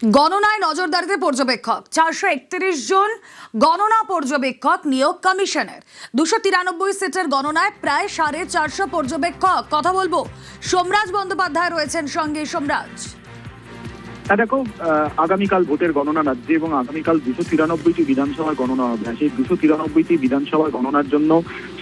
গণনায় নজরদারিতে পর্যবেক্ষক 431 জন গণনা পর্যবেক্ষক নিয়োগ কমিশনের 293 সিটের গণনায় প্রায় 450 পর্যবেক্ষক। কথা বলবো, সোমরাজ বন্দ্যোপাধ্যায় রয়েছেন সঙ্গে। সোমরাজ, দেখো, আগামীকাল ভোটের গণনা রাজ্যে এবং আগামীকাল 293টি বিধানসভার গণনা হবে। সেই 293টি বিধানসভার গণনার জন্য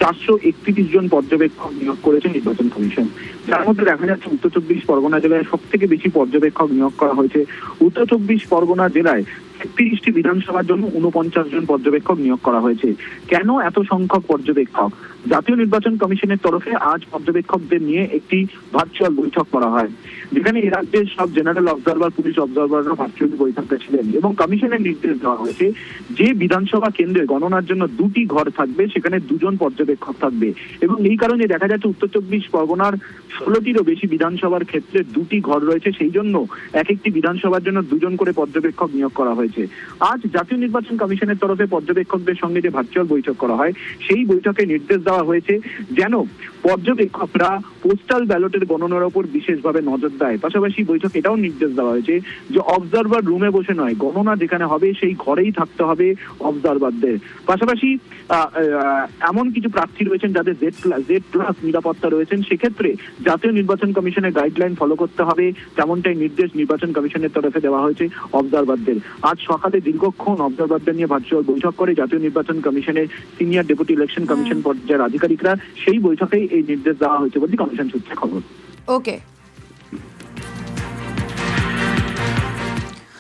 431 জন পর্যবেক্ষক নিয়োগ করেছে নির্বাচন কমিশন। যার মধ্যে দেখা যাচ্ছে উত্তর 24 পরগনা জেলায় সব থেকে বেশি পর্যবেক্ষক নিয়োগ করা হয়েছে। উত্তর 24 পরগনা জেলায় 33টি বিধানসভার জন্য 49 জন পর্যবেক্ষক নিয়োগ করা হয়েছে। কেন এত সংখ্যক পর্যবেক্ষক? জাতীয় নির্বাচন কমিশনের তরফে আজ পর্যবেক্ষকদের নিয়ে একটি ভার্চুয়াল বৈঠক করা হয়, যেখানে এ রাজ্যের সব জেনারেল অবজারভার, পুলিশ অবজারভাররা ভার্চুয়ালি বৈঠকে ছিলেন এবং কমিশনের নির্দেশ দেওয়া হয়েছে যে বিধানসভা কেন্দ্রে গণনার জন্য 2টি ঘর থাকবে, সেখানে 2 জন পর্যবেক্ষক থাকবে। এবং এই কারণে দেখা যাচ্ছে উত্তর 24 পরগনার 16টিরও বেশি বিধানসভার ক্ষেত্রে 2টি ঘর রয়েছে, সেই জন্য এক একটি বিধানসভার জন্য 2 জন করে পর্যবেক্ষক নিয়োগ করা হয়েছে। আজ জাতীয় নির্বাচন কমিশনের তরফে পর্যবেক্ষকদের সঙ্গে যে ভার্চুয়াল বৈঠক করা হয়, সেই বৈঠকে নির্দেশ দেওয়া হয়েছে যেন পর্যবেক্ষকরা পোস্টাল ব্যালটের গণনার উপর বিশেষভাবে নজর দেয়। পাশাপাশি বৈঠকে এটাও নির্দেশ দেওয়া হয়েছে যে অবজারভার রুমে বসে নয়, গণনা যেখানে হবে সেই ঘরেই থাকতে হবে অবজারভারদের। পাশাপাশি এমন কিছু প্রার্থী রয়েছেন যাদের Z+ নিরাপত্তা রয়েছেন, সেক্ষেত্রে জাতীয় নির্বাচন কমিশনের গাইডলাইন ফলো করতে হবে, তেমনটাই নির্দেশ নির্বাচন কমিশনের তরফে দেওয়া হয়েছে অবজারভারদের। আজ সকালে দীর্ঘক্ষণ অবজারভারদের নিয়ে ভার্চুয়াল বৈঠক করে জাতীয় নির্বাচন কমিশনের সিনিয়র ডেপুটি ইলেকশন কমিশন পর্যায়ের আধিকারিকরা। সেই বৈঠকেই এই নির্দেশ দেওয়া হয়েছে বলে কমিশন সূত্রে খবর। ওকে।